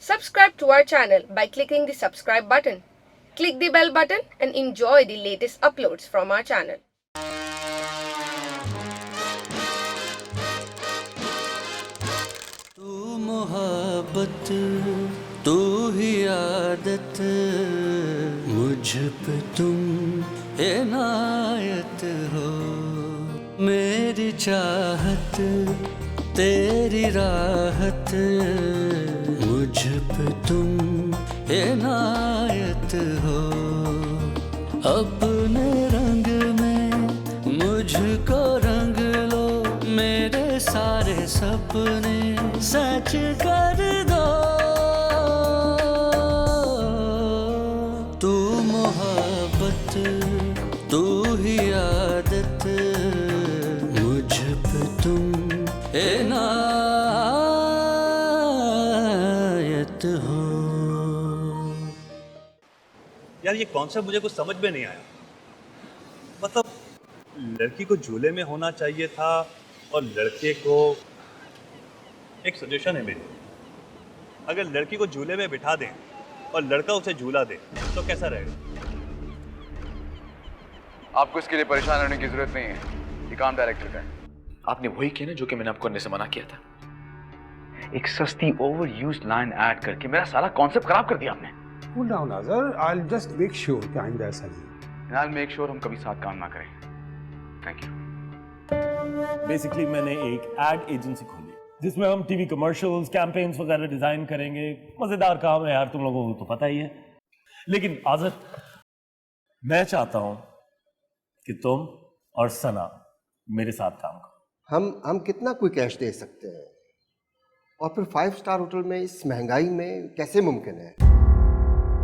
Subscribe to our channel by clicking the subscribe button. Click the bell button and enjoy the latest uploads from our channel. तू मोहब्बत तू ही आदत मुझ पे तुम इनायत हो मेरी चाहत तेरी राहत मुझ पे तुम इनायत हो अपने रंग में मुझको रंग लो मेरे सारे सपने सच कर दो तू मोहब्बत तू ही आदत मुझ पे तुम इनायत हो। यार ये कॉन्सेप्ट मुझे कुछ समझ में नहीं आया। मतलब लड़की को झूले में होना चाहिए था और लड़के को, एक सजेशन है मेरी, अगर लड़की को झूले में बिठा दें और लड़का उसे झूला दे तो कैसा रहेगा? आपको इसके लिए परेशान होने की जरूरत नहीं है, ये काम डायरेक्टर का है। आपने वही किया ना जो कि मैंने आपको करने से मना किया था। एक सस्ती ओवर यूज्ड लाइन ऐड करके मेरा सारा कॉन्सेप्ट खराब कर दिया आपने। Cool down, Azhar. I'll just make sure कि आइंदा ऐसा नहीं। I'll make sure हम कभी साथ काम ना करें। Thank you. बेसिकली मैंने एक एड एजेंसी खोली जिसमें हम टीवी कमर्शियल्स, कैंपेन्स वगैरह डिजाइन करेंगे। मजेदार काम है यार, तुम लोगों को तो पता ही है। लेकिन आज़र, मैं चाहता हूं कि तुम और सना मेरे साथ काम करो। हम कितना कोई कैश दे सकते हैं और फिर 5 स्टार होटल में इस महंगाई में कैसे मुमकिन है?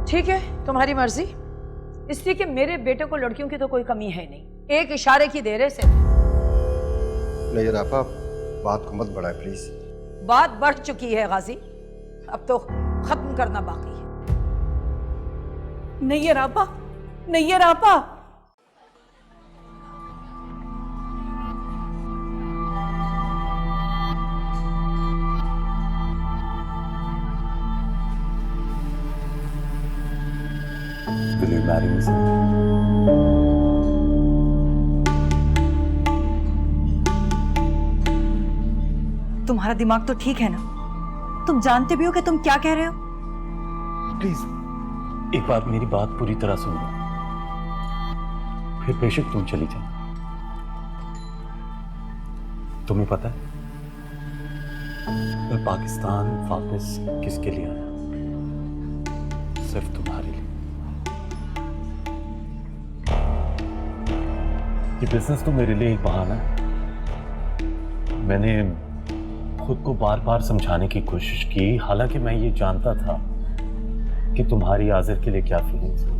ठीक है, तुम्हारी मर्जी। इसलिए कि मेरे बेटे को लड़कियों की तो कोई कमी है नहीं, एक इशारे की देर है सिर्फ। नहीं राफा, बात को मत बढ़ाए प्लीज। बात बढ़ चुकी है गाजी, अब तो खत्म करना बाकी है। नहीं है रापा, नहीं है रापा। Will you marry me, sir? तुम्हारा दिमाग तो ठीक है ना? तुम जानते भी हो कि तुम क्या कह रहे हो? प्लीज एक बार मेरी बात पूरी तरह सुनो, फिर बेशक तुम चली जाओ। तुम्हें पता है मैं पाकिस्तान वापस किसके लिए आया? सिर्फ तुम्हारे लिए। ये बिजनेस तो मेरे लिए एक बहाना है। मैंने खुद को बार बार समझाने की कोशिश की, हालांकि मैं ये जानता था कि तुम्हारी आज़र के लिए क्या फीलिंग्स है,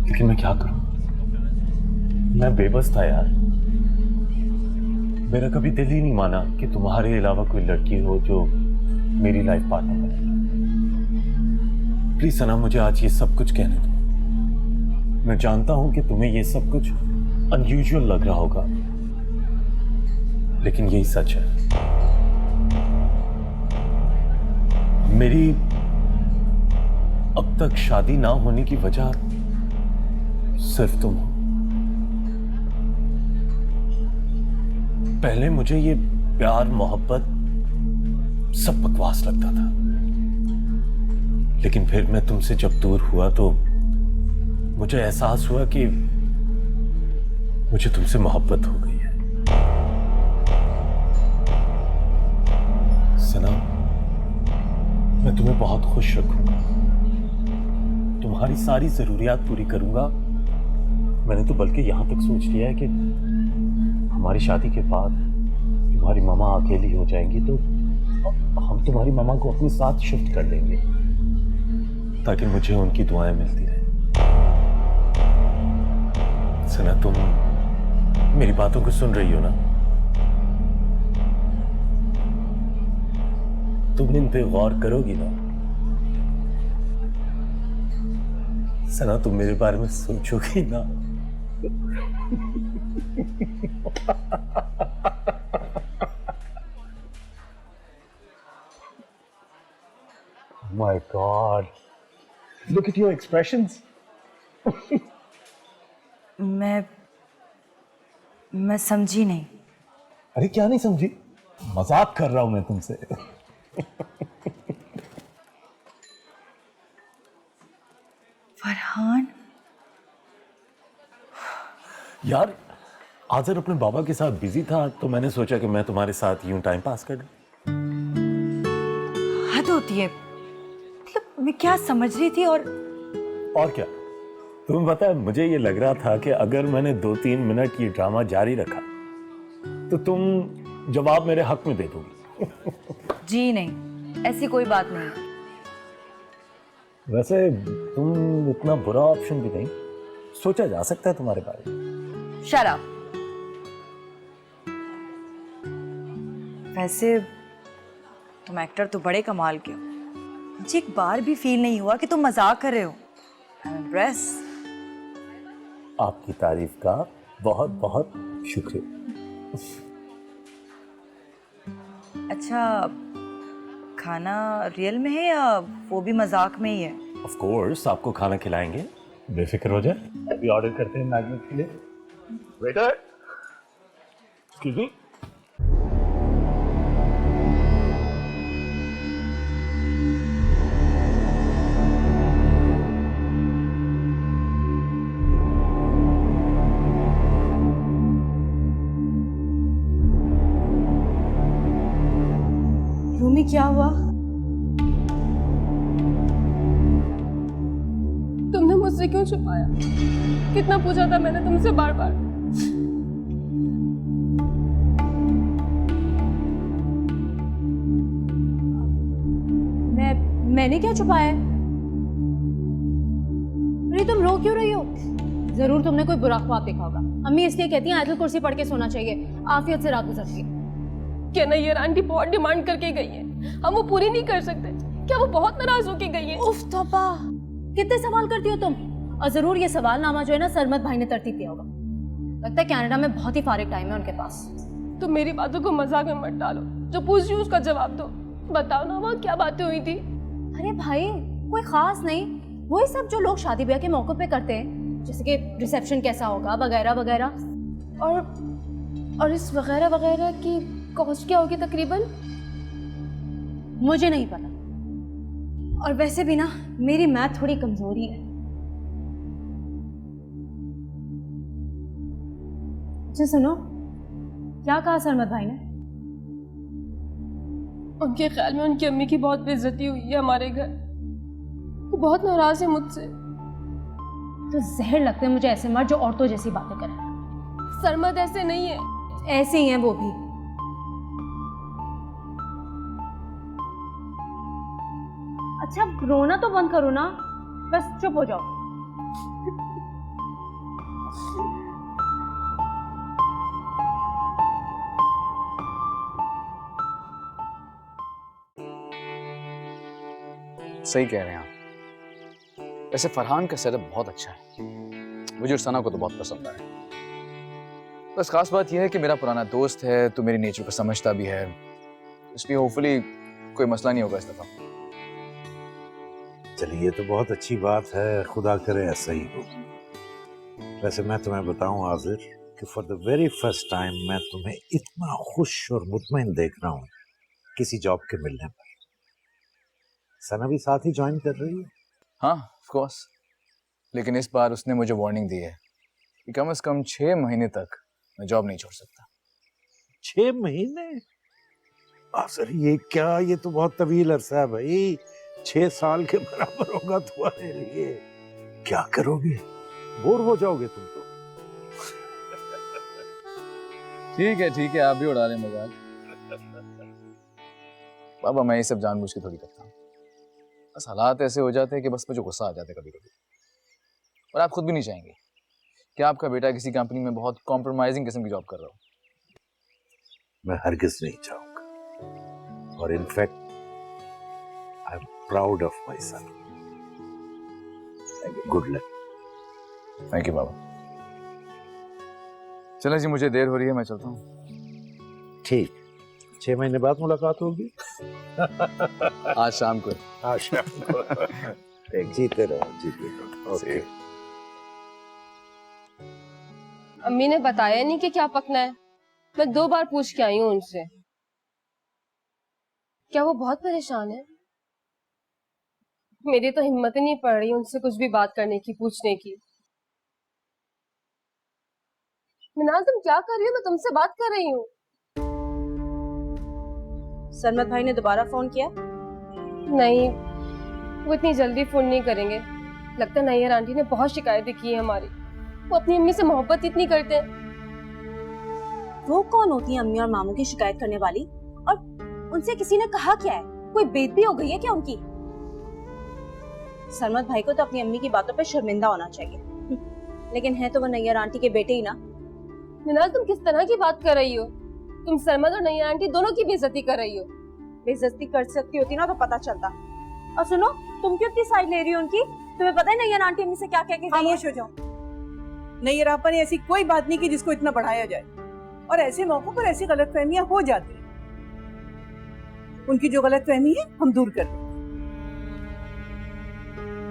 लेकिन मैं क्या करूं? मैं बेबस था यार। मेरा कभी दिल ही नहीं माना कि तुम्हारे अलावा कोई लड़की हो जो मेरी लाइफ पार्टनर बने। प्लीज सना, मुझे आज ये सब कुछ कहने दो। मैं जानता हूं कि तुम्हें ये सब कुछ अनयूजुअल लग रहा होगा, लेकिन यही सच है। मेरी अब तक शादी ना होने की वजह सिर्फ तुम हो। पहले मुझे ये प्यार मोहब्बत सब बकवास लगता था, लेकिन फिर मैं तुमसे जब दूर हुआ तो मुझे एहसास हुआ कि मुझे तुमसे मोहब्बत हो गई है। सना, मैं तुम्हें बहुत खुश रखूंगा, तुम्हारी सारी जरूरियात पूरी करूंगा। मैंने तो बल्कि यहां तक सोच लिया है कि हमारी शादी के बाद तुम्हारी मामा अकेली हो जाएंगी तो हम तुम्हारी मामा को अपने साथ शिफ्ट कर लेंगे ताकि मुझे उनकी दुआएं मिलती रहे। सना, तुम मेरी बातों को सुन रही हो ना? तुम इन पे गौर करोगी ना? सना, तुम मेरे बारे में सोचोगी ना? My God. Look at your expressions. मैं समझी नहीं। अरे क्या नहीं समझी? मजाक कर रहा हूं मैं तुमसे। फरहान, यार आजर अपने बाबा के साथ बिजी था तो मैंने सोचा कि मैं तुम्हारे साथ यूं टाइम पास कर लूं। हद होती है। मतलब मैं क्या समझ रही थी और क्या तुम्हें पता है, मुझे ये लग रहा था कि अगर मैंने 2-3 मिनट ये ड्रामा जारी रखा तो तुम जवाब मेरे हक में दे दोगी। जी नहीं, ऐसी कोई बात नहीं। वैसे तुम इतना बुरा ऑप्शन भी नहीं, सोचा जा सकता है तुम्हारे बारे में। शराब। वैसे तुम एक्टर तो बड़े कमाल के हो। मुझे एक बार भी फील नहीं हुआ कि तुम मजाक कर रहे हो। I am impressed. आपकी तारीफ का बहुत बहुत शुक्रिया। अच्छा, खाना रियल में है या वो भी मजाक में ही है? ऑफ कोर्स आपको खाना खिलाएंगे, बेफिक्र हो जाए। अभी ऑर्डर करते हैं मैग्नेट के लिए। Waiter, excuse me. रूमी, क्या हुआ? तुमने मुझसे क्यों छुपाया? कितना पूछा था मैंने तुमसे बार बार। मैंने क्या छुपाया है? अरे तुम रो क्यों रही हो? जरूर तुमने कोई बुरा ख्वाब देखा होगा। अम्मी इसलिए कहती हैं आयतुल कुर्सी पढ़ के सोना चाहिए, आफियत से रात गुजरती है। क्या ना ये आंटी बहुत डिमांड करके गई है, हम वो पूरी नहीं कर सकते? क्या वो बहुत नाराज होके गई है? उफ तौबा, कितने सवाल करती हो तुम। और जरूर ये सवालनामा जो है ना सरमद भाई ने तरतीब दिया होगा। लगता है कनाडा में बहुत ही फारिग टाइम है उनके पास। तुम मेरी बातों को मजाक में मत डालो, जो पूछ रही हूँ उसका जवाब दो। बताओ ना वहाँ क्या बातें हुई थी? अरे भाई कोई खास नहीं, वही सब जो लोग शादी ब्याह के मौके पे करते हैं, जैसे कि रिसेप्शन कैसा होगा वगैरह वगैरह। और इस वगैरह वगैरह की कॉस्ट क्या होगी तकरीबन? मुझे नहीं पता। और वैसे भी ना मेरी मैथ थोड़ी कमजोरी है। अच्छा सुनो, क्या कहा सरमद भाई ने? उनके ख्याल में उनकी अम्मी की बहुत बेइज्जती हुई है हमारे घर। वो बहुत नाराज है मुझसे। तो जहर लगते हैं मुझे ऐसे मर्द जो औरतों जैसी बातें करें। सरमद ऐसे नहीं है। ऐसे ही हैं वो भी। अच्छा रोना तो बंद करो ना, बस चुप हो जाओ। सही कह रहे हैं आप। वैसे फरहान का सेटअप बहुत अच्छा है, मुझे और सना को तो बहुत पसंद आया। बस खास बात यह है कि मेरा पुराना दोस्त है तो मेरी नेचर को समझता भी है, इसलिए होपफुली कोई मसला नहीं होगा इस दफा। चलिए ये तो बहुत अच्छी बात है, खुदा करे ऐसा ही हो। वैसे मैं तुम्हें बताऊं आजिर कि for the very first time मैं तुम्हें इतना खुश और मुतमईन देख रहा हूं किसी जॉब के मिलने पर। सना भी साथ ही ज्वाइन कर रही है? हाँ ऑफ कोर्स, लेकिन इस बार उसने मुझे वार्निंग दी है कि कम से कम 6 महीने तक मैं जॉब नहीं छोड़ सकता। 6 महीने? आजिर ये क्या, ये तो बहुत तवील अरसा है भाई। 6 साल के बराबर होगा तुम्हारे लिए। क्या करोगे, बोर हो जाओगे तुम तो। ठीक है आप भी उड़ा रहे मजाक। बाबा मैं ये सब जानबूझ के थोड़ी करता हूँ, बस हालात ऐसे हो जाते हैं कि बस मुझे गुस्सा आ जाता है कभी कभी। और आप खुद भी नहीं चाहेंगे कि आपका बेटा किसी कंपनी में बहुत कॉम्प्रोमाइजिंग किस्म की जॉब कर रहा हो। मैं हरगिज नहीं चाहूंगा, और in fact I am proud of my son. Good luck. Thank you बाबा। चलो जी मुझे देर हो रही है, मैं चलता हूँ। ठीक, 6 महीने बाद मुलाकात होगी। आज शाम को। जीते रहो। ओके। अम्मी ने बताया नहीं कि क्या पकना है। मैं 2 बार पूछ के आई हूँ उनसे। क्या वो बहुत परेशान है? मेरी तो हिम्मत ही नहीं पड़ रही उनसे कुछ भी बात करने की, पूछने की। मिनाल, तुम क्या कर रही हो? मैं तुमसे बात कर रही हूँ। सरमत भाई ने दोबारा फोन किया? नहीं, वो इतनी जल्दी फोन नहीं करेंगे। लगता है नैयर आंटी ने बहुत शिकायतें की है हमारी। वो अपनी अम्मी से मोहब्बत इतनी करते हैं। वो कौन होती है अम्मी और मामू की शिकायत करने वाली? और उनसे किसी ने कहा क्या है? कोई बेइज्जती हो गई है क्या उनकी? सरमत भाई को तो अपनी अम्मी की बातों पे शर्मिंदा होना चाहिए। लेकिन है तो वो नैयर आंटी के बेटे ही ना। मिनाल, तुम किस तरह की बात कर रही हो? तुम सरमत और नैयर आंटी दोनों की बेइज्जती कर रही हो। बेइज्जती कर सकती होती ना तो पता चलता। और सुनो, तुम क्यों इतनी साइड ले रही हो उनकी? तुम्हें पता है नैयर आंटी अम्मी से क्या कह के गई है? खामोश हो जाओ। नैयर आपा ने ऐसी कोई बात नहीं की जिसको इतना बढ़ाया जाए, और ऐसे मौकों पर ऐसी गलतफहमियां हो जाती हैं। उनकी जो गलतफहमी है हम दूर कर दें।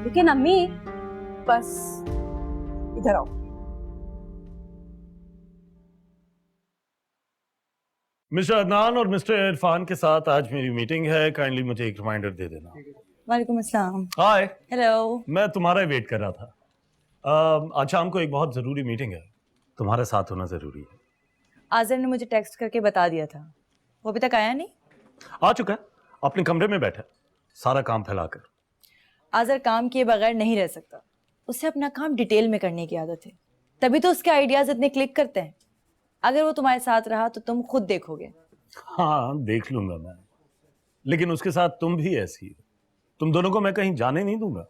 लेकिन अम्मी, बस इधर आओ। मिस्टर अदनान और मिस्टर इरफान के साथ आज मेरी मीटिंग है, काइंडली मुझे एक रिमाइंडर दे देना। वालेकुम अस्सलाम। हाय। हेलो। मैं तुम्हारा ही वेट कर रहा था। आज शाम को एक बहुत जरूरी मीटिंग है, तुम्हारे साथ होना जरूरी है। आज़र ने मुझे टेक्स्ट करके बता दिया था, वो अभी तक आया नहीं? आ चुका है, अपने कमरे में बैठा, सारा काम फैलाकर। आज़र काम किए बगैर नहीं रह सकता, उसे अपना काम डिटेल में करने की आदत है, तभी तो उसके आइडियाज इतने क्लिक करते हैं। अगर वो तुम्हारे साथ रहा तो तुम खुद देखोगे। हाँ, देख लूंगा मैं, लेकिन उसके साथ तुम भी ऐसी हो, तुम दोनों को मैं कहीं जाने नहीं दूंगा।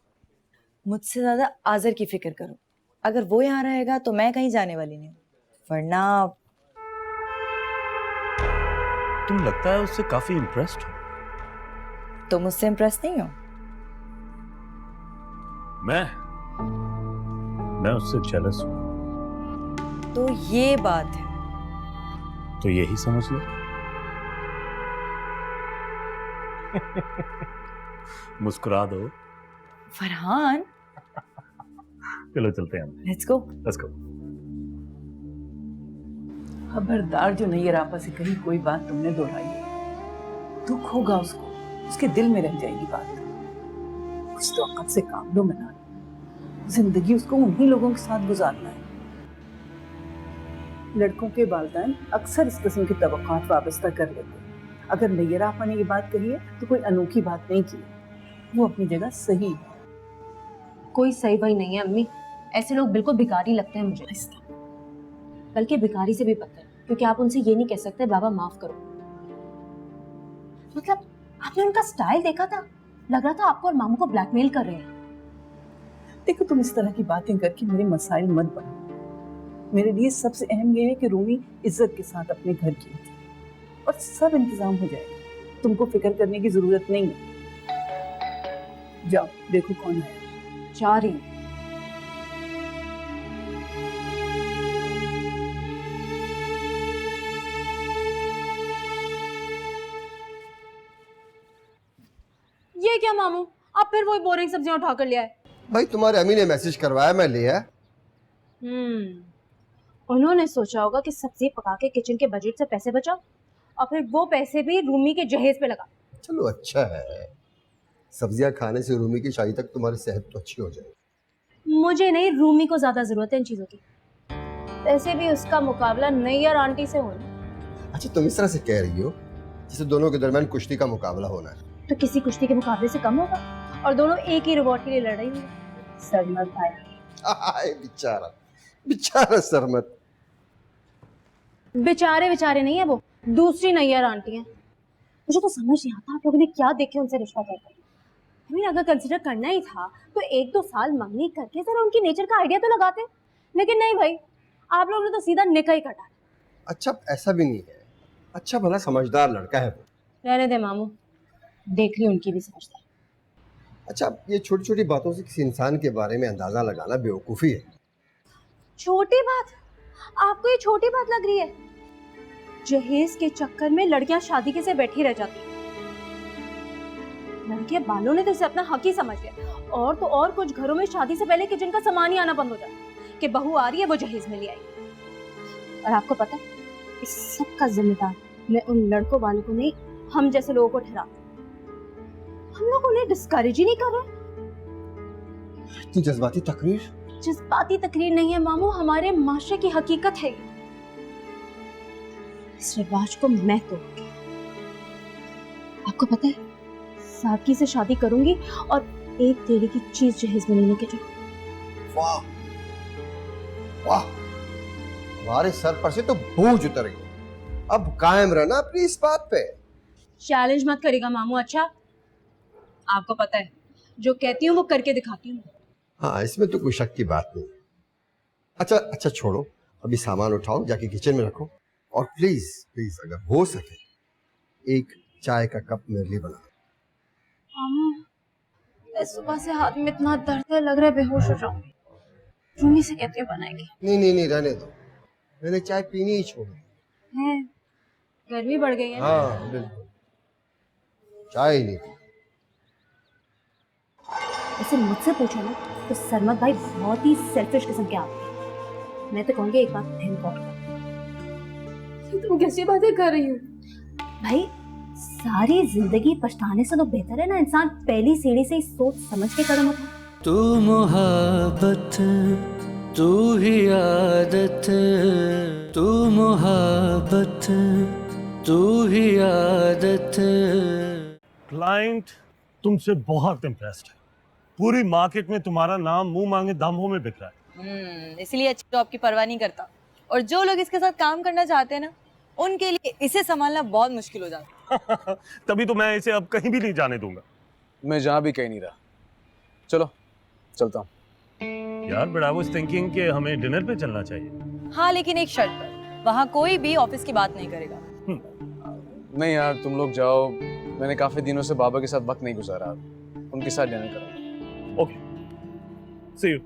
मुझसे ज्यादा आज़र की फिक्र करो, अगर वो यहाँ रहेगा तो मैं कहीं जाने वाली नहीं, वरना। तुम लगता है उससे काफी इम्प्रेस्ड हो। तुम मुझसे इम्प्रेस नहीं हो? मैं उससे जेलस हूं। तो ये बात है। तो यही समझ लो। मुस्कुरा दो। फरहान, चलो चलते हैं। Let's go. खबरदार, जो नैयर आपा से कहीं कोई बात तुमने दोहराई, दुख होगा उसको, उसके दिल में रह जाएगी बात। कुछ तो अकल से काम लो मिनाल, जिंदगी उसको उन्हीं लोगों के साथ गुजारना है। लड़कों के वालिदैन अक्सर इस किस्म की तवक्कात वाबस्ता कर लेते हैं। अगर नैयर आपा ने ये बात कही है तो कोई अनोखी बात नहीं की, वो अपनी जगह सही है। कोई सही भाई नहीं है अम्मी, ऐसे लोग बिल्कुल भिखारी लगते हैं मुझे, बल्कि भिखारी से भी बदतर, क्योंकि आप उनसे ये नहीं कह सकते बाबा माफ करो। मतलब आपने उनका स्टाइल देखा था, लग रहा था आपको और मामू को ब्लैकमेल कर रहे हैं। देखो, तुम इस तरह की बातें करके मेरे मसाइल मत बढ़ाओ। मेरे लिए सबसे अहम ये है कि रूमी इज्जत के साथ अपने घर की थी, और सब इंतजाम हो जाएगा, तुमको फिक्र करने की जरूरत नहीं है। जाओ देखो कौन है। जा रही हूँ। ये क्या मामू, आप फिर वही बोरिंग सब्जियां उठा कर ले आए? भाई तुम्हारे अम्मी ने मैसेज करवाया, मैं ले आया। उन्होंने सोचा होगा कि सब्जी पका के किचन के बजट से पैसे बचाओ, और फिर वो पैसे भी रूमी के जहेज पे लगा। चलो अच्छा है, सब्जियां खाने से रूमी की शादी तक तुम्हारी सेहत तो अच्छी हो जाएगी। मुझे नहीं, रूमी को ज्यादा जरूरत है इन चीजों की। वैसे भी उसका मुकाबला नैयर आंटी से होना। अच्छा, तुम इस तरह से कह रही हो जैसे दोनों के दरमियान कुश्ती का मुकाबला होना है। तो किसी कुश्ती के मुकाबले से कम होगा, और दोनों एक ही रिवॉर्ड के लिए लड़ रही हैं। सरमत भाई, बेचारा बेचारा सरमत। बेचारे बेचारे नहीं है, वो दूसरी नैयर आंटी है। मुझे तो समझ नहीं आता आप लोगों ने क्या देखे उनसे रिश्ता तय कर। I mean, अगर कंसिडर करना ही था तो 1-2 साल मंगनी करके जरा उनकी नेचर का आइडिया तो लगाते, लेकिन नहीं भाई, आप लोगों ने तो सीधा निकाह ही कटा। अच्छा, ऐसा भी नहीं है, अच्छा भला समझदार लड़का है वो। रहने दे मामू, देख ली उनकी भी समझदार। अच्छा, ये छोटी छोटी बातों से किसी इंसान के बारे में अंदाजा लगाना बेवकूफ़ी है। छोटी बात? आपको ये छोटी बात लग रही है? जहेज के चक्कर में लड़कियां शादी के से बैठी रह जाती हैं। लड़के बालों ने तो इसे अपना हक ही समझ लिया। और तो और कुछ घरों में शादी से पहले किचन का सामान ही आना बंद हो जाता कि बहू आ रही है वो जहेज में ले आई। और आपको पता है इस सब का जिम्मेदार मैं उन लड़कों वालों को नहीं, हम जैसे लोगों को ठहराती। हम लोग उन्हें डिस्करेज ही नहीं कर रहे। इतनी जज्बाती तकरीर? जज्बाती तकरीर नहीं है मामू, हमारे माशरे की हकीकत है। इस रिवाज को मैं तोड़ूंगी। आपको पता है सादगी से शादी करूंगी और एक तेरे की चीज जहेज में लेने के जाऊंगी। वाह वाह, हमारे सर पर से तो बोझ उतर गया। अब कायम रहना अपनी इस बात पे। चैलेंज मत करेगा मामू। अच्छा आपको पता है जो कहती हूँ वो करके दिखाती हूँ। हाँ, इसमें तो कोई शक की बात नहीं। अच्छा छोड़ो, अभी सामान उठाओ, जाके किचन में रखो, और प्लीज प्लीज अगर हो सके एक चाय का कप मेरे लिए बना। मामू सुबह से हाथ में इतना दर्द है, लग रहा है बेहोश हो जाऊंगी। रूमी से कहती हूँ बनाएगी। नहीं रहने दो, मैंने चाय पीनी ही छोड़ दी है। गर्मी बढ़ गई है। हाँ बिल्कुल, चाय ही नहीं पी। वैसे मुझसे पूछो ना तो सरमत भाई बहुत ही सेल्फिश किस्म के आदमी हैं। मैं तो कहूँगी एक बात थैंक गॉड कर। तुम कैसी बातें कर रही हो? भाई सारी जिंदगी पछताने से तो बेहतर है ना इंसान पहली सीढ़ी से ही सोच समझ के कदम उठाए। तू मोहब्बत, तू ही आदत, तू मोहब्बत, तू ही आदत। क्लाइंट तुमसे बहुत इम्प्रेस्ड है। पूरी मार्केट में तुम्हारा नाम मुंह मांगे दामों में बिक रहा है। इसलिए अच्छी जॉब की परवाह नहीं करता। और जो लोग इसके साथ काम करना चाहते हैं ना, उनके लिए इसे संभालना बहुत मुश्किल हो जाता है। तभी तो मैं इसे अब कहीं भी नहीं जाने दूंगा। मैं जहाँ भी कहीं नहीं रहा। चलो चलता हूँ। यार बट आई वाज थिंकिंग कि हमें डिनर पे चलना चाहिए। हाँ लेकिन एक शर्त पर, वहाँ कोई भी ऑफिस की बात नहीं करेगा। नहीं यार तुम लोग जाओ, मैंने काफी दिनों से बाबा के साथ वक्त नहीं गुजारा, उनके साथ डिनर करूँगा। Okay, see you.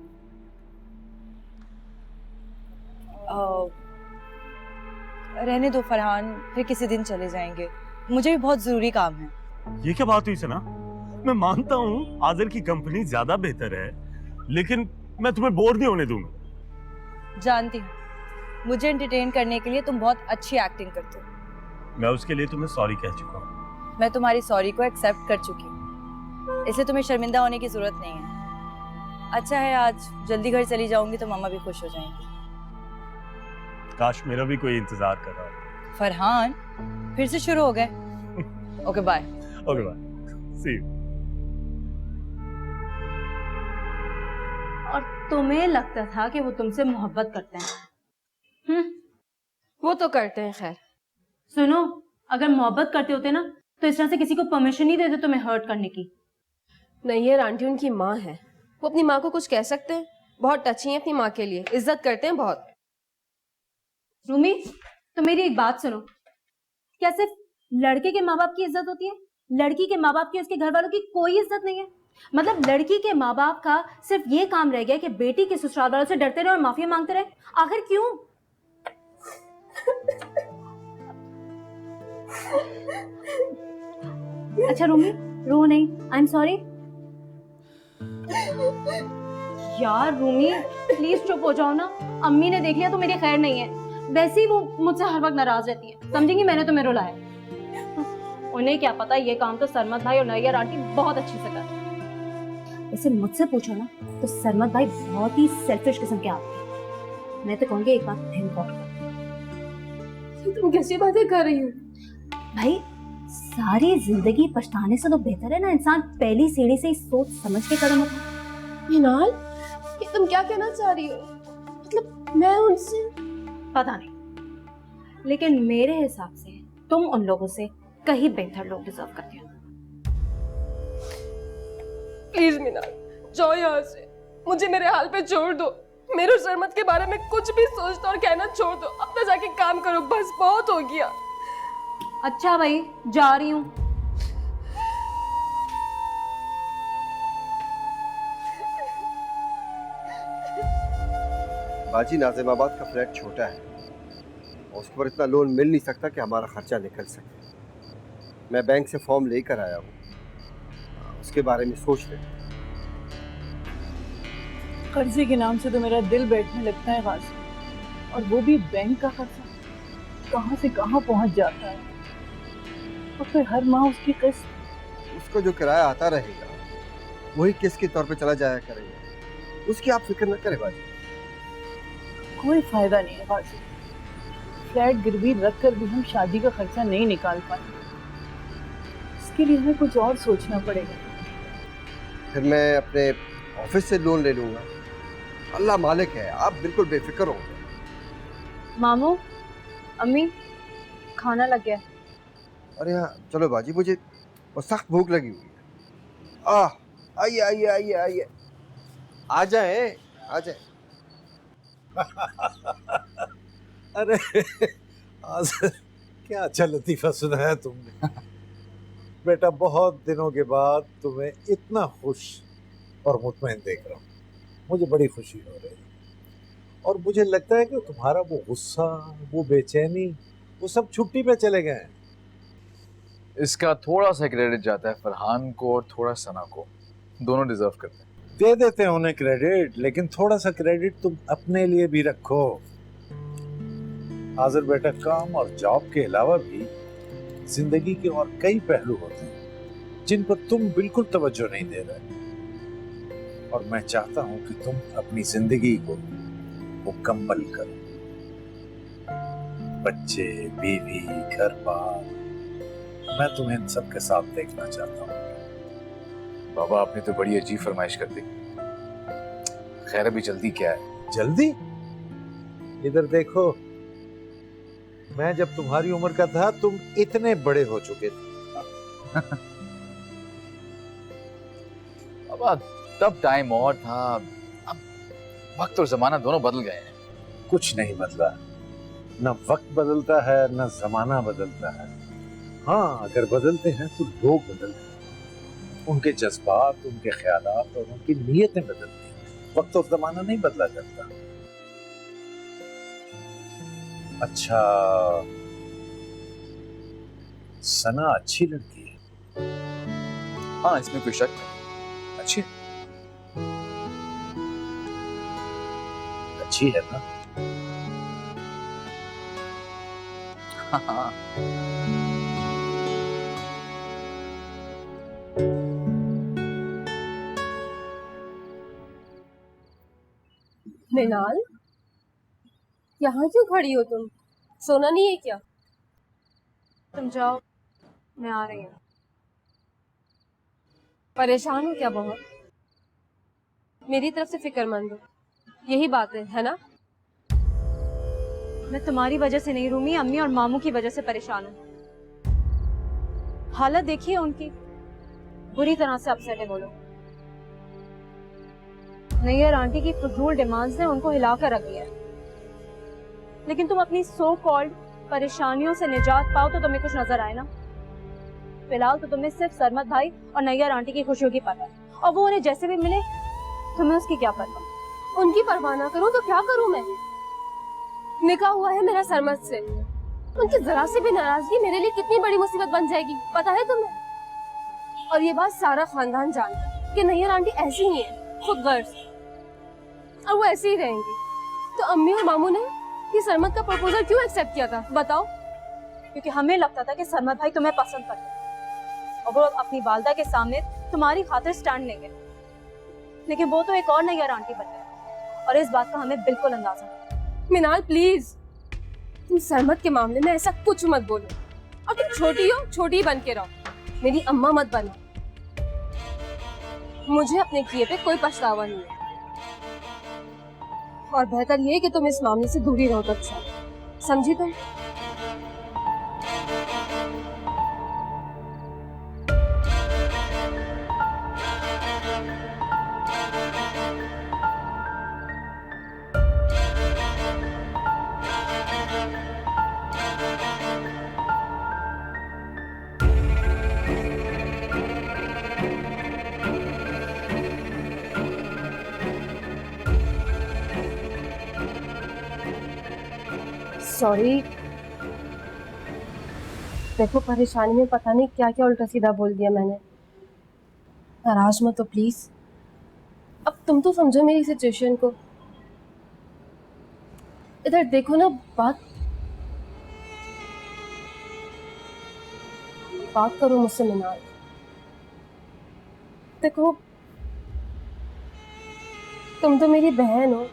रहने दो फरहान, फिर किसी दिन चले जाएंगे। मुझे भी बहुत जरूरी काम है। ये क्या बात हुई सना? मैं मानता हूँ आदिल की कंपनी ज्यादा बेहतर है, लेकिन मैं तुम्हें बोर नहीं होने दूंगा। जानती हूँ, मुझे एंटरटेन करने के लिए तुम बहुत अच्छी एक्टिंग करते हो। मैं उसके लिए तुम्हें सॉरी कह चुका हूँ। मैं तुम्हारी सॉरी को एक्सेप्ट कर चुकी हूँ, इसलिए तुम्हें शर्मिंदा होने की जरूरत नहीं है। अच्छा है आज जल्दी घर चली जाऊंगी तो मम्मा भी खुश हो जाएंगी। काश मेरा भी कोई इंतजार कर रहा हो। फरहान फिर से शुरू हो गए। Okay bye. Okay bye, see you. और तुम्हें लगता था कि वो तुमसे मोहब्बत करते हैं? वो तो करते हैं। खैर सुनो, अगर मोहब्बत करते होते ना तो इस तरह से किसी को परमिशन नहीं देते तुम्हें हर्ट करने की। नैयर आंटी उनकी माँ है, वो अपनी माँ को कुछ कह सकते हैं? बहुत टची हैं अपनी माँ के लिए, इज्जत करते हैं बहुत। रूमी तो मेरी एक बात सुनो, क्या सिर्फ लड़के के माँ बाप की इज्जत होती है? लड़की के माँ बाप की, उसके घर वालों की कोई इज्जत नहीं है? मतलब लड़की के माँ बाप का सिर्फ ये काम रह गया कि बेटी के ससुराल वालों से डरते रहे और माफी मांगते रहे? आखिर क्यों? अच्छा रूमी रो नहीं, आई एम सॉरी। यार रूमी प्लीज चुप हो जाओ ना, अम्मी ने देख लिया तो मेरी खैर नहीं है। वैसे ही वो मुझसे हर वक्त नाराज रहती है, समझेंगी मैंने तुम्हें रुलाया। उन्हें क्या पता ये काम तो सरमत भाई और नैयर आंटी बहुत अच्छी से कर। वैसे मुझसे पूछो ना तो सरमत भाई बहुत ही सेल्फिश किस्म के आदमी हैं। मैं तो कहूँगी एक बात थैंक गॉड कर। तुम कैसी बातें कर रही हो? भाई सारी जिंदगी पछताने से तो बेहतर है ना इंसान पहली सीढ़ी से ही सोच समझ के कदम उठाए। मिनाल, ये तुम क्या कहना चाह रही हो? मतलब मैं उनसे पता नहीं, लेकिन मेरे हिसाब से तुम उन लोगों से कहीं बेहतर लोग डिजर्व करते हो। प्लीज मिनाल जाओ यहाँ से, मुझे मेरे हाल पे छोड़ दो। मेरे सरमत के बारे में कुछ भी सोचना और कहना छोड़ दो। अपना जाके काम करो, बस बहुत हो गया। अच्छा भाई जा रही हूँ। बाजी नाजिमाबाद का फ्लैट छोटा है, उस पर इतना लोन मिल नहीं सकता कि हमारा खर्चा निकल सके। मैं बैंक से फॉर्म लेकर आया हूँ, उसके बारे में सोच ले। कर्जे के नाम से तो मेरा दिल बैठने लगता है गाजी, और वो भी बैंक का कर्जा कहाँ से कहाँ पहुँच जाता है, और फिर हर माह उसकी किस्त। उसको जो किराया आता रहेगा वही किस्त के तौर पे चला जाया करेगा, उसकी आप फिक्र न करें बाजी। कोई फायदा नहीं है गाजी, फ्लैट गिरवी रख कर भी हम शादी का खर्चा नहीं निकाल पाएंगे। इसके लिए हमें कुछ और सोचना पड़ेगा। फिर मैं अपने ऑफिस से लोन ले लूंगा। अल्लाह मालिक है, आप बिल्कुल बेफिक्र हो। मामू, अम्मी, खाना लग गया। अरे हाँ चलो बाजी, मुझे सख्त भूख लगी हुई है। आइए आइए आइए आइए, आ जाए आ जाए। अरे आज क्या अच्छा लतीफ़ा सुनाया तुमने। बेटा बहुत दिनों के बाद तुम्हें इतना खुश और मुतमईन देख रहा हूँ, मुझे बड़ी खुशी हो रही है। और मुझे लगता है कि तुम्हारा वो गुस्सा, वो बेचैनी, वो सब छुट्टी पे चले गए हैं। इसका थोड़ा सा क्रेडिट जाता है फरहान को और थोड़ा सना को, दोनों डिजर्व करते हैं। दे देते हैं उन्हें क्रेडिट, लेकिन थोड़ा सा क्रेडिट तुम अपने लिए भी रखो। हाजिर बेटा, काम और जॉब के अलावा भी जिंदगी के और कई पहलू होते हैं जिन पर तुम बिल्कुल तवज्जो नहीं दे रहे, और मैं चाहता हूं कि तुम अपनी जिंदगी को मुकम्मल करो। बच्चे, बीवी, घर बार, मैं तुम्हें इन सब के साथ देखना चाहता हूँ। बाबा आपने तो बड़ी अजीब फरमाइश कर दी। खैर अभी जल्दी क्या है? जल्दी? इधर देखो, मैं जब तुम्हारी उम्र का था तुम इतने बड़े हो चुके थे। बाबा तब टाइम और था, अब वक्त और जमाना दोनों बदल गए हैं। कुछ नहीं बदला, न वक्त बदलता है न जमाना बदलता है। हाँ, अगर बदलते हैं तो लोग बदलते हैं, उनके जज्बात, उनके ख्यालात और उनकी नीयतें बदलती हैं। वक्त और जमाना नहीं बदला करता। अच्छा, सना अच्छी लड़की है। हाँ इसमें कोई शक नहीं, अच्छी है। अच्छी है ना? हाँ। मिनाल, यहाँ क्यों खड़ी हो तुम? सोना नहीं है क्या? तुम जाओ, मैं आ रही हूँ। परेशान हो क्या बहुत? मेरी तरफ से फिक्रमंद हो, यही बात है ना? मैं तुम्हारी वजह से नहीं रूमी, अम्मी और मामू की वजह से परेशान हूँ। हालत देखिए उनकी, बुरी तरह से अपसेट है वो लोग। नैयर आंटी की फजूल डिमांड्स ने उनको हिलाकर रख दिया। लेकिन तुम अपनी सो कॉल्ड परेशानियों से निजात पाओ तो तुम्हें कुछ नजर आए ना। फिलहाल तो तुम्हें सिर्फ सरमत भाई और नैयर आंटी की खुशियों की पता है, और वो उन्हें जैसे भी मिले तुम्हें उसकी क्या परवाह। उनकी परवाह ना करूं तो क्या करूं मैं? निकाह हुआ है मेरा सरमत से, उनकी जरा सी भी नाराजगी मेरे लिए कितनी बड़ी मुसीबत बन जाएगी, पता है तुम्हें? और ये बात सारा खानदान जानता है कि नैयर आंटी ऐसी ही है, खुद गर्ज, और वो ऐसे ही रहेंगी। तो अम्मी और मामू ने ये सरमत का प्रपोजल क्यों एक्सेप्ट किया था, बताओ? क्योंकि हमें लगता था कि सरमत भाई तुम्हें पसंद करते और वो अपनी वालदा के सामने तुम्हारी खातिर स्टैंड लेंगे, लेकिन वो तो एक और नैयर आंटी बन गए, और इस बात का हमें बिल्कुल अंदाजा नहीं। मिनाल प्लीज, तुम सरमत के मामले में ऐसा कुछ मत बोलो, और तुम छोटी हो, छोटी ही बन के रहो, मेरी अम्मा मत बनो। मुझे अपने किए पे कोई पछतावा नहीं है, और बेहतर ये है कि तुम इस मामले से दूरी रहो तो अच्छा, समझी तुम? सॉरी, देखो परेशानी में पता नहीं क्या क्या उल्टा सीधा बोल दिया मैंने। नाराज मत हो प्लीज। अब तुम तो समझो मेरी सिचुएशन को। इधर देखो ना, बात करो मुझसे मिनाल। देखो तुम तो मेरी बहन हो,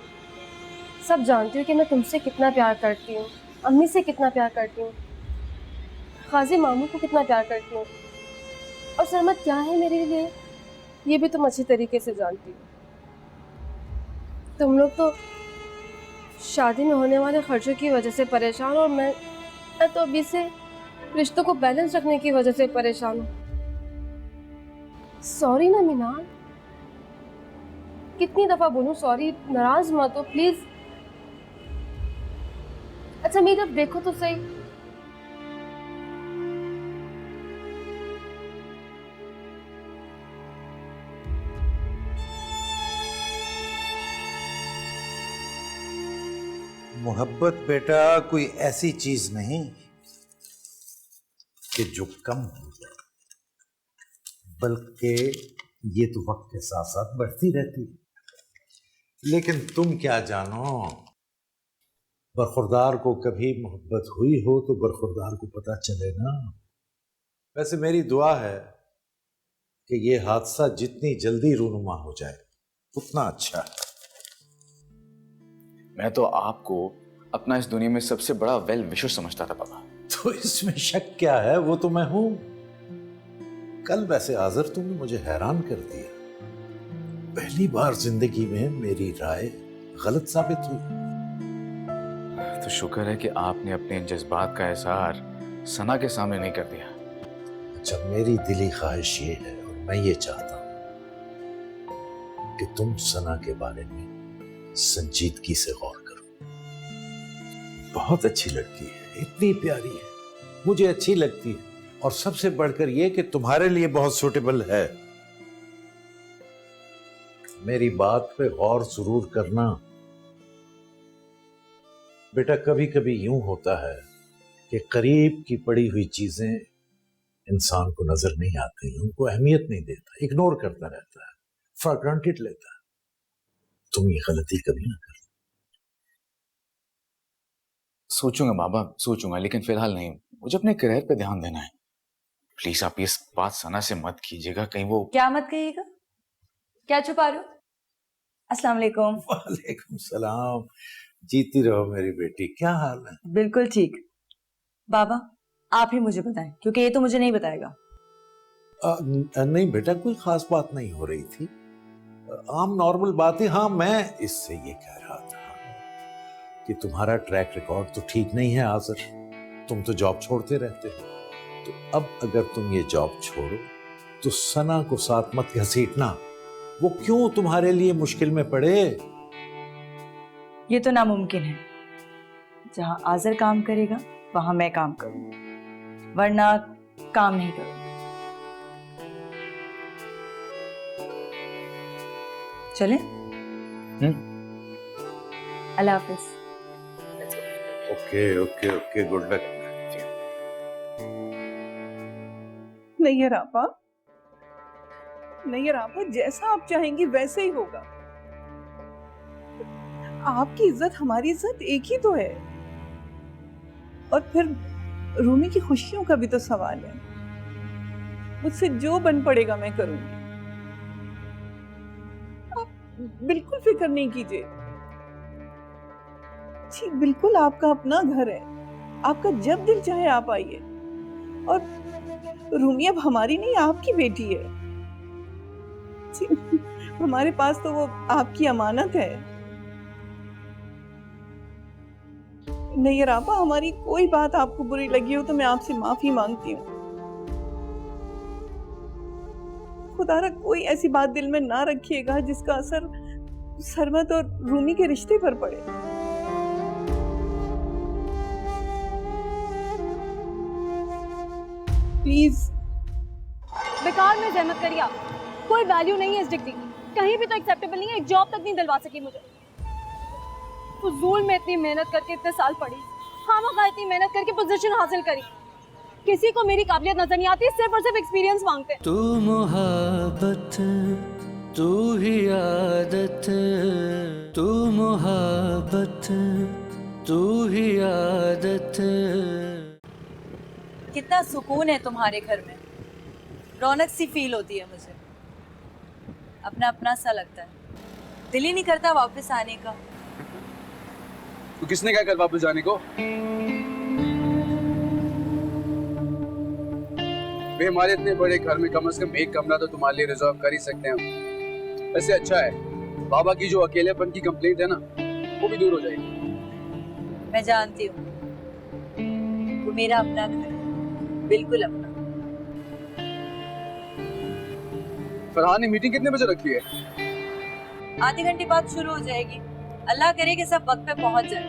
सब जानती हो कि मैं तुमसे कितना प्यार करती हूँ, अम्मी से कितना प्यार करती हूँ, खाजी मामू को कितना प्यार करती हूँ, और सरमत क्या है मेरे लिए ये भी तुम अच्छी तरीके से जानती हो। तुम लोग तो शादी में होने वाले खर्चों की वजह से परेशान, और मैं तो अभी से रिश्तों को बैलेंस रखने की वजह से परेशान हूँ। सॉरी ना मिनाल, कितनी दफा बोलूं सॉरी, नाराज मत हो प्लीज। अच्छा मेरी तरफ देखो तो सही। मोहब्बत बेटा कोई ऐसी चीज नहीं कि जो कम हो जाए, बल्कि ये तो वक्त के साथ साथ बढ़ती रहती है। लेकिन तुम क्या जानो, बरखुरदार को कभी मोहब्बत हुई हो तो बरखुरदार को पता चले ना। वैसे मेरी दुआ है कि ये हादसा जितनी जल्दी रूनुमा हो जाए उतना अच्छा है। मैं तो आपको अपना इस दुनिया में सबसे बड़ा वेल विशर समझता था पापा। तो इसमें शक क्या है, वो तो मैं हूं। कल वैसे आज़र तुमने मुझे हैरान कर दिया। पहली बार जिंदगी में मेरी राय गलत साबित हुई। तो शुक्र है कि आपने अपने जज्बात का इजहार सना के सामने नहीं कर दिया। अच्छा, मेरी दिली ख्वाहिश ये है और मैं ये चाहता हूं कि तुम सना के बारे में संजीदगी से गौर करो। बहुत अच्छी लड़की है, इतनी प्यारी है, मुझे अच्छी लगती है, और सबसे बढ़कर यह कि तुम्हारे लिए बहुत सूटेबल है। मेरी बात पे गौर जरूर करना बेटा। कभी कभी यूं होता है कि करीब की पड़ी हुई चीजें इंसान को नजर नहीं आती, उनको अहमियत नहीं देता, इग्नोर करता रहता है, फॉर ग्रांटेड लेता है। तुम ये गलती कभी ना कर। सोचूंगा बाबा, सोचूंगा, लेकिन फिलहाल नहीं। मुझे अपने करियर पे ध्यान देना है। प्लीज आप इस बात सना से मत कीजिएगा, कहीं वो। क्या मत कहिएगा? क्या छुपा रहे हो? अस्सलाम वालेकुम। वालेकुम सलाम। जीती रहो मेरी बेटी, क्या हाल है? बिल्कुल ठीक। बाबा आप ही मुझे बताएं, क्योंकि ये तो मुझे नहीं बताएगा। नहीं बेटा, कोई खास बात नहीं हो रही थी, आम नॉर्मल बात है। हाँ, मैं इससे ये कह रहा था कि तुम्हारा ट्रैक रिकॉर्ड तो ठीक नहीं है आज़र। तुम तो जॉब छोड़ते रहते हो, तो अब अगर तुम ये जॉब छोड़ो तो सना को साथ मत घसीटना। वो क्यों तुम्हारे लिए मुश्किल में पड़े? ये तो नामुमकिन है। जहां आज़र काम करेगा वहां मैं काम करूंगी, वरना काम नहीं करूंगी। चले? अल्लाह हाफिज। Okay okay okay, good luck. Nayyar आपा, नैयर आपा, जैसा आप चाहेंगी वैसे ही होगा। आपकी इज्जत हमारी इज्जत एक ही तो है। और फिर रूमी की खुशियों का भी तो सवाल है। मुझसे जो बन पड़ेगा मैं करूंगी, आप बिल्कुल फिक्र नहीं कीजिए। जी बिल्कुल, आपका अपना घर है, आपका जब दिल चाहे आप आइए। और रूमी अब हमारी नहीं, आपकी बेटी है। जी, हमारे पास तो वो आपकी अमानत है। नैयर आपा, हमारी कोई बात आपको बुरी लगी हो तो मैं आपसे माफी मांगती हूँ। खुदारा कोई ऐसी बात दिल में ना रखिएगा जिसका असर सरमत और रूमी के रिश्ते पर पड़े। प्लीज। बेकार में जहमत करिए आप, कोई वैल्यू नहीं है इस डिग्री की, कहीं भी तो एक्सेप्टेबल नहीं है। एक जॉब तक नहीं दिलवा सकी मुझे। फजूल में इतनी मेहनत करके इतने साल पढ़ी, खामखा इतनी मेहनत करके पोजीशन हासिल करी, किसी को मेरी काबिलियत नजर नहीं आती, सिर्फ और सिर्फ एक्सपीरियंस मांगते हैं। तू मोहब्बत तू ही आदत, तू मोहब्बत तू ही आदत। कितना सुकून है तुम्हारे घर में, रौनक सी फील होती है मुझे, अपना अपना सा लगता है, दिल ही नहीं करता वापस आने का। तो किसने कहा कल वापस जाने को? वे हमारे इतने बड़े घर में कम से कम एक कमरा तो तुम्हारे लिए रिजर्व कर ही सकते हैं। वैसे अच्छा है, बाबा की जो अकेलेपन की कंप्लेंट है ना, वो भी दूर हो जाएगी। मैं जानती हूँ, वो मेरा अपना घर है, बिल्कुल अपना। फरहान ने मीटिंग कितने बजे रखी है? आधे घंटे बाद शुरू हो जाएगी। अल्लाह करे कि सब वक्त पे पहुंच जाए।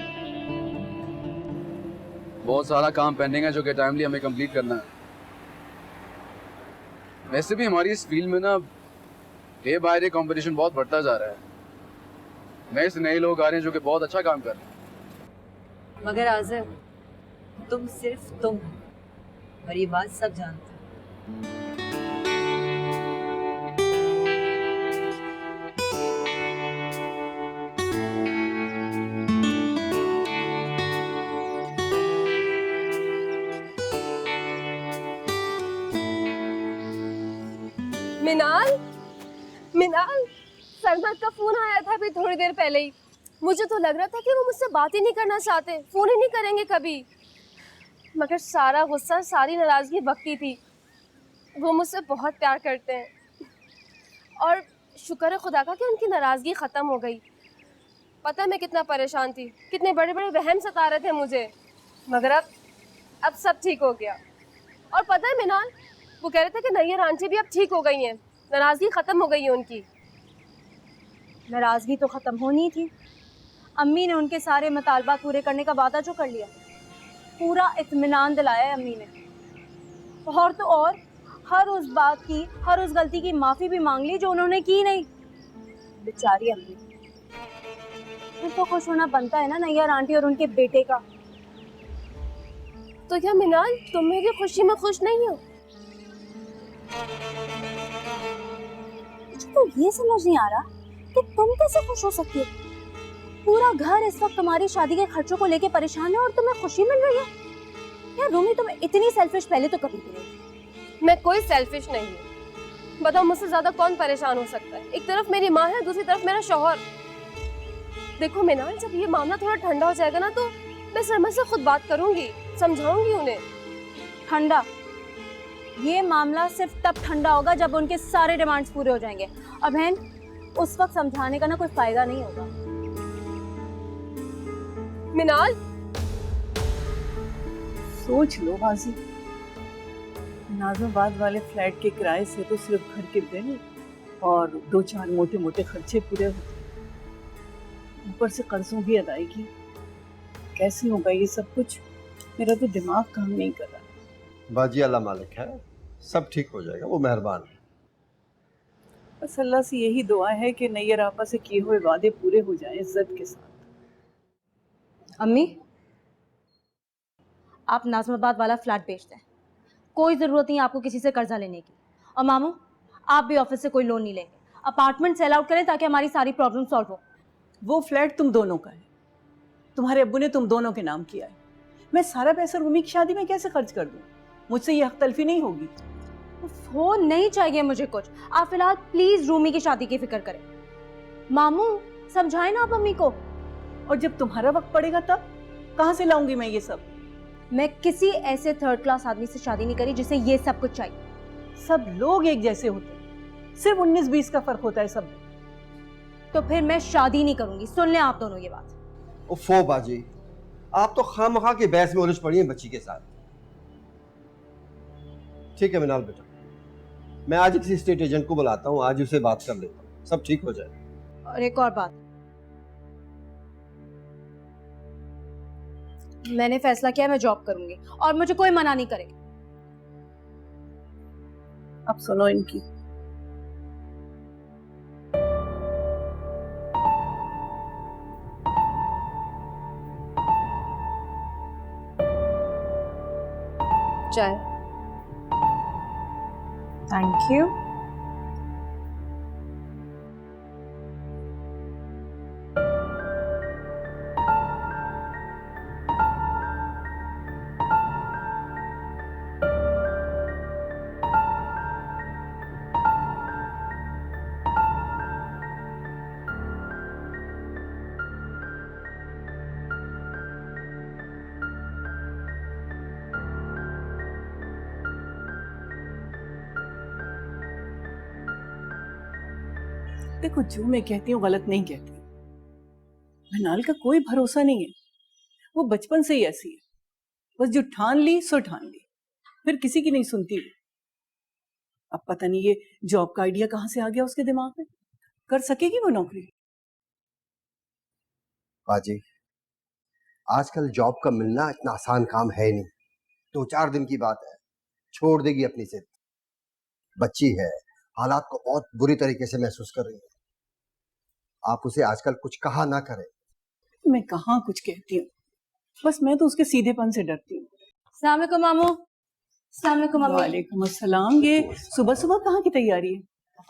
बहुत सारा काम पेंडिंग है जो कि टाइमली हमें कंप्लीट करना है। वैसे भी हमारी इस फील्ड में ना डे बाय डे कंपटीशन बहुत बढ़ता जा रहा है। नए से नए लोग आ रहे हैं जो कि बहुत अच्छा काम कर रहे हैं। मगर आज़म, तुम सिर्फ तुम हो, और ये बात सब जानते हैं। मिनाल, मिनाल, सरमद का फोन आया था अभी थोड़ी देर पहले ही। मुझे तो लग रहा था कि वो मुझसे बात ही नहीं करना चाहते, फोन ही नहीं करेंगे कभी। मगर सारा गुस्सा, सारी नाराजगी वक्ती थी। वो मुझसे बहुत प्यार करते हैं और शुक्र है खुदा का कि उनकी नाराजगी ख़त्म हो गई। पता है मैं कितना परेशान थी, कितने बड़े बड़े वहम सता रहे थे मुझे, मगर अब सब ठीक हो गया। और पता है मिनाल, वो कह रहे थे कि नैयर आंटी भी अब ठीक हो गई हैं, नाराजगी ख़त्म हो गई है उनकी। नाराजगी तो ख़त्म होनी थी। अम्मी ने उनके सारे मुतालबात पूरे करने का वादा जो कर लिया, पूरा इत्मीनान दिलाया है अम्मी ने। और तो और हर उस बात की, हर उस गलती की माफ़ी भी मांग ली जो उन्होंने की नहीं। बेचारी अम्मी। फिर तो खुश होना बनता है ना नैयर आंटी और उनके बेटे का। तो क्या मिनाल, तुम मेरी खुशी में खुश नहीं हो? तो ये समझ नहीं आ रहा कि तुम कैसे खुश हो सकती हो। पूरा घर इस वक्त तुम्हारी शादी के खर्चों को लेके परेशान है और तुम्हें खुशी मिल रही है। यार रूमी, तुम इतनी सेल्फिश पहले तो कभी भी नहीं। मैं कोई सेल्फिश नहीं हूँ। बताओ मुझसे ज्यादा कौन परेशान हो सकता है? एक तरफ मेरी माँ है, दूसरी तरफ मेरा शौहर। देखो मिनाल, जब ये मामला थोड़ा ठंडा हो जाएगा ना, तो मैं सरमद से खुद बात करूंगी, समझाऊंगी उन्हें। ठंडा? ये मामला सिर्फ तब ठंडा होगा जब उनके सारे डिमांड्स पूरे हो जाएंगे। और बहन, उस वक्त समझाने का ना कोई फायदा नहीं होगा। मिनाल, सोच लो बाजी, नाज़िमाबाद वाले फ्लैट के किराए से तो सिर्फ घर के बिल और 2-4 मोटे मोटे खर्चे पूरे होते, ऊपर से कर्जों की अदायगी। कैसे होगा ये सब कुछ? मेरा तो दिमाग काम नहीं कर रहा। बाजी अल्लाह मालिक है, सब ठीक हो जाएगा, वो मेहरबान है। बस अल्लाह से यही दुआ है कि नैयर आपा से किए हुए वादे पूरे हो जाएं इज्जत के साथ। अम्मी, आप नाज़िमाबाद वाला फ्लैट बेच दें, कोई ज़रूरत नहीं आपको किसी से कर्जा लेने की। और मामू, आप भी ऑफिस से कोई लोन नहीं लेंगे, अपार्टमेंट सेल आउट करें ताकि हमारी सारी प्रॉब्लम सॉल्व हो। वो फ्लैट तुम दोनों का है, तुम्हारे अब्बू ने तुम दोनों के नाम किया है। मैं सारा पैसा रूमी की शादी में कैसे खर्च कर दूं? मुझसे ये हक तलफी नहीं होगी। वो नहीं चाहिए मुझे कुछ। आप फिलहाल प्लीज रूमी की शादी की फिक्र करें। मामू, समझाए ना आप अम्मी को। और जब तुम्हारा वक्त पड़ेगा तब कहाँ से लाऊंगी मैं ये सब? मैं किसी ऐसे थर्ड क्लास आदमी से शादी नहीं करी जिसे ये सब कुछ चाहिए। सब लोग एक जैसे होते हैं, सिर्फ 19-20 का फर्क होता है सब में। तो फिर मैं शादी नहीं करूंगी, सुन लें आप दोनों ये बात। उफ़ो बाजी, आप तो खामखा के बहस में उलझ पड़ी हैं बच्ची के साथ। ठीक है मिनाल बेटा, मैं आज किसी स्टेट एजेंट को बुलाता हूँ, आज उसे बात कर लेता हूँ, सब ठीक हो जाएगा। और एक और बात, मैंने फैसला किया मैं जॉब करूंगी और मुझे कोई मना नहीं करेगा। अब सुनो इनकी। चाय। Thank you. देखो, जो मैं कहती हूँ गलत नहीं कहती। मृणाल का कोई भरोसा नहीं है, वो बचपन से ही ऐसी है। बस जो ठान ली सो ठान ली, फिर किसी की नहीं सुनती। अब पता नहीं ये जॉब का आइडिया कहाँ से आ गया उसके दिमाग में। कर सकेगी वो नौकरी? बाजी, आजकल जॉब का मिलना इतना आसान काम है नहीं। 2-4 दिन की बात है, छोड़ देगी अपनी जिद। बच्ची है, हालात को बहुत बुरी तरीके से महसूस कर रही है। आप उसे आजकल कुछ कहा ना करें। मैं कहाँ कुछ कहती हूँ, बस मैं तो उसके सीधेपन से डरती हूँ। अस्सलाम वालेकुम मामू। अस्सलाम वालेकुम मम्मी। वालेकुम अस्सलाम। ये सुबह सुबह कहाँ की तैयारी है?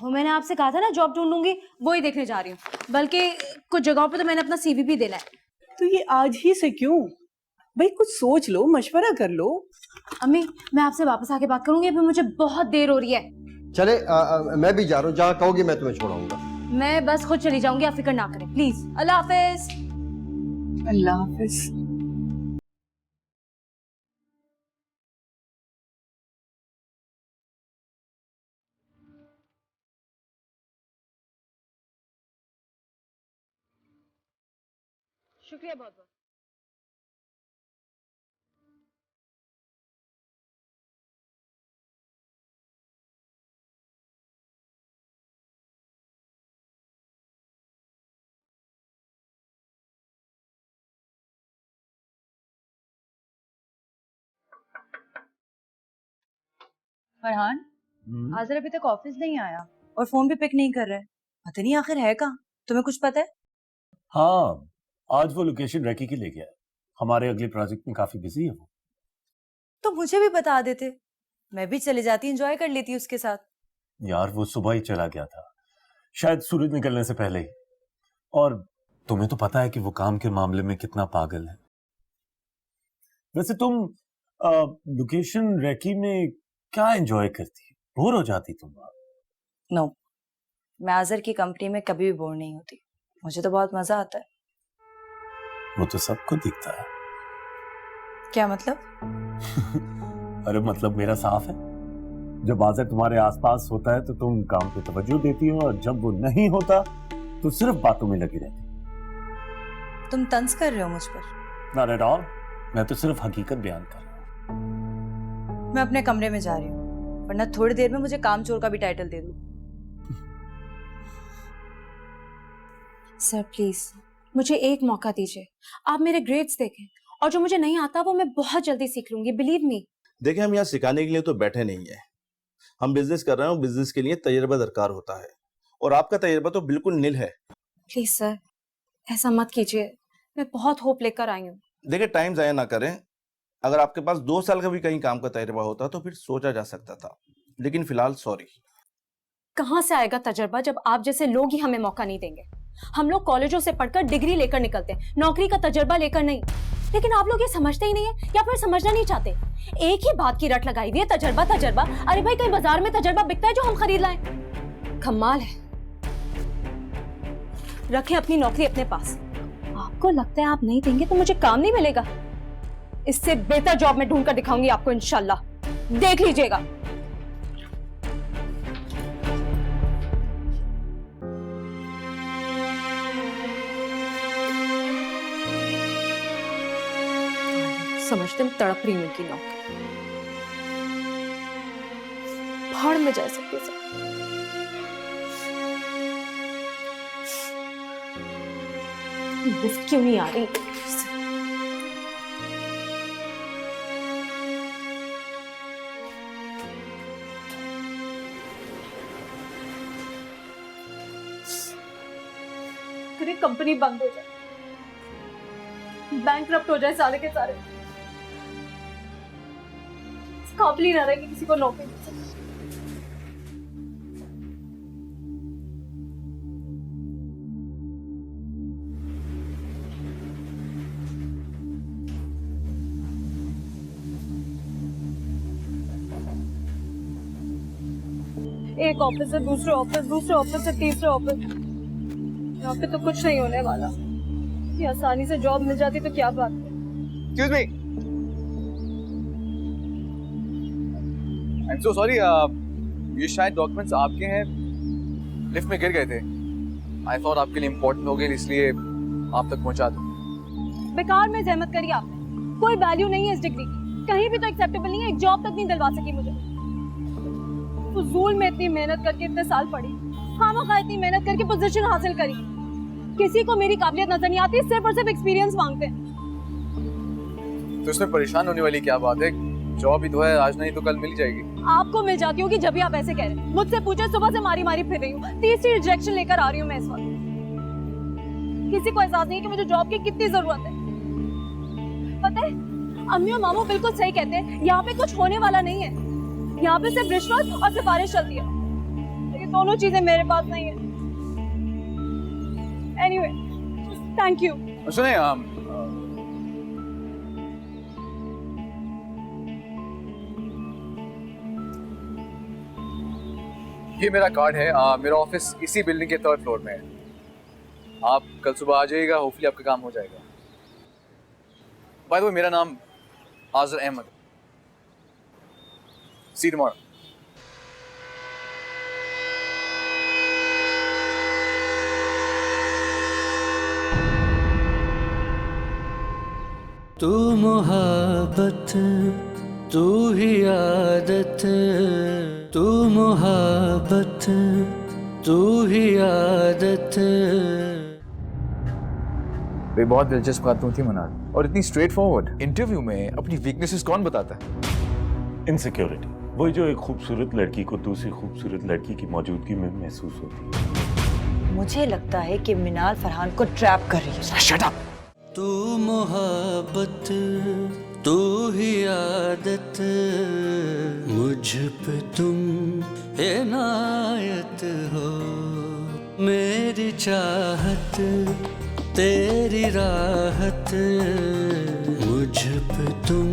वो मैंने आपसे कहा था ना जॉब ढूंढूंगी, वो ही देखने जा रही हूँ। बल्कि कुछ जगहों पे तो मैंने अपना सीवी भी देना है। तो ये आज ही से क्यों भाई? कुछ सोच लो, मशवरा कर लो। अम्मी, मैं आपसे वापस आके बात करूंगी, अभी मुझे बहुत देर हो रही है। चले, मैं भी जा रहा हूँ। जहाँ कहोगे मैं तुम्हें छोड़ाऊंगा। मैं बस खुद चली जाऊंगी, आप फिक्र ना करें प्लीज। अल्लाह हाफिज। अल्लाह हाफिज। शुक्रिया बहुत बहुत। फरहान, आज़र अभी तक ऑफिस नहीं आया और फोन भी पिक नहीं कर रहा है। पता नहीं आखिर है कहाँ। तुम्हें कुछ पता है? हाँ, आज वो लोकेशन रेकी की ले गया है। हमारे अगले प्रोजेक्ट में काफी बिजी है वो। तो मुझे भी बता देते, मैं भी चले जाती, एंजॉय कर लेती उसके साथ। यार वो सुबह ही चला गया था, शायद सूरज निकलने से पहले ही। और तुम्हें तो पता है कि वो काम के मामले में कितना पागल है। वैसे तुम लोकेशन रेकी में क्या एंजॉय करती? बोर हो जाती तुम? नो, मैं आज़र की कंपनी में कभी भी बोर नहीं होती। मुझे तो बहुत मजा आता है। वो तो सबको दिखता है। क्या मतलब? अरे मतलब मेरा साफ है, जब आज़र तुम्हारे आसपास होता है तो तुम काम पे तवज्जो देती हो, और जब वो नहीं होता तो सिर्फ बातों में लगी रहती। तुम तंज कर रहे हो मुझ पर? Not at all, मैं तो सिर्फ हकीकत बयान कर रहा हूँ। मैं अपने कमरे में जा रही हूँ, वरना थोड़ी देर में मुझे कामचोर का भी टाइटल दे दो। सर प्लीज मुझे एक मौका दीजिए। आप मेरे ग्रेड्स देखें, और जो मुझे नहीं आता वो मैं बहुत जल्दी सीख लूंगी, बिलीव मी। देखिए, हम यहाँ सिखाने के लिए तो बैठे नहीं है। हम बिजनेस कर रहे हैं, बिजनेस के लिए तजर्बा दरकार होता है, और आपका तजर्बा तो बिल्कुल निल है। प्लीज सर, ऐसा मत कीजिए, मैं बहुत होप लेकर आई हूँ। देखिए, टाइम जाया ना करें। अगर आपके पास 2 साल का भी कहीं काम का तजर्बा होता तो फिर सोचा जा सकता था, लेकिन फिलहाल सॉरी। कहाँ से आएगा तजर्बा जब आप जैसे लोग ही हमें मौका नहीं देंगे? हम लोग कॉलेजों से पढ़कर डिग्री लेकर निकलते हैं, नौकरी का तजर्बा लेकर नहीं। लेकिन आप लोग ये समझते ही नहीं है, या फिर समझना नहीं चाहते। एक ही बात की रट लगाई हुई है, तजर्बा तजर्बा। अरे भाई, कहीं बाजार में तजर्बा बिकता है जो हम खरीद लाएं? कमाल है। रखें अपनी नौकरी अपने पास। आपको लगता है आप नहीं देंगे तो मुझे काम नहीं मिलेगा? इससे बेहतर जॉब में ढूंढ कर दिखाऊंगी आपको, इंशाल्लाह। देख लीजिएगा। समझते हम तड़प रही हूं उनकी नौकरी। भाड़ में जा सकते सब। लिफ्ट क्यों नहीं आ रही? पूरी कंपनी बंद हो जाए, बैंकरप्ट हो जाए सारे के सारे। काबिल ही ना रहे कि किसी को नौकरी दे सके। एक ऑफिस से दूसरे ऑफिस से तीसरे ऑफिस, यहाँ पे तो कुछ नहीं होने वाला। ये आसानी से जॉब मिल जाती तो क्या बात है। Excuse me. I'm so sorry. ये शायद डॉक्यूमेंट्स आपके हैं, लिफ्ट में गिर गए थे। I thought आपके लिए इम्पोर्टेंट हो गए, इसलिए आप तक पहुंचा दूं। बेकार में जहमत करी आपने, कोई वैल्यू नहीं है इस डिग्री की, कहीं भी तो एक्सेप्टेबल नहीं है। एक जॉब तक नहीं दिलवा सकी मुझे। फुजूल में इतनी मेहनत करके इतने साल पढ़ी, खामखा इतनी मेहनत करके पोजीशन हासिल करी, किसी को मेरी काबिलियत नजर नहीं आती, सिर्फ और सिर्फ एक्सपीरियंस मांगते हैं। तो इसमें परेशान होने वाली क्या बात है? जॉब ही तो है, आज नहीं तो कल मिल जाएगी। आपको मिल जाती होगी जब भी आप ऐसे कह रहे हैं। मुझसे पूछे, सुबह से मारी मारी फिर रही हूँ, तीसरी रिजेक्शन लेकर आ रही हूँ मैं इस वक्त। किसी को एहसास नहीं है कि मुझे जॉब की कितनी जरूरत है। पता है, अम्मी और मामू बिल्कुल सही कहते हैं, यहाँ पे कुछ होने वाला नहीं है। यहाँ पे सिर्फ रिश्वत और सिफारिश चलती है। ये दोनों चीजें मेरे पास नहीं है। Anyway, thank you. सुने, ये मेरा कार्ड है। मेरा ऑफिस इसी बिल्डिंग के 3rd फ्लोर में है। आप कल सुबह आ जाइएगा, होपफुली आपका काम हो जाएगा। बाय द वे, मेरा नाम Azar Ahmad. See you tomorrow. तू मोहब्बत, तू ही आदत, तू मोहब्बत, तू ही आदत। वे बहुत दिलचस्प खातून थी मनार, और इतनी स्ट्रेट फॉरवर्ड। इंटरव्यू में अपनी वीकनेसेस कौन बताता है? इनसिक्योरिटी, वही जो एक खूबसूरत लड़की को दूसरी खूबसूरत लड़की की मौजूदगी में महसूस होती है। मुझे लगता है कि मिनाल फरहान को ट्रैप कर रही है। Shut up. तू मोहब्बत, तू ही आदत, मुझ पे तुम इनायत हो। मेरी चाहत, तेरी राहत, मुझ पे तुम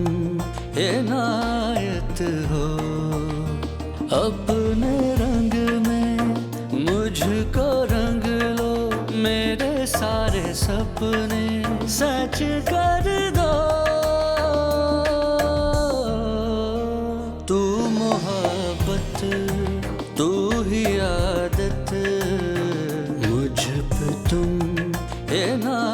इनायत हो। अपने रंग में मुझको रंग लो, मेरे सारे सपने सच कर दो। तू मोहब्बत, तू ही आदत, मुझ पे तुम इनायत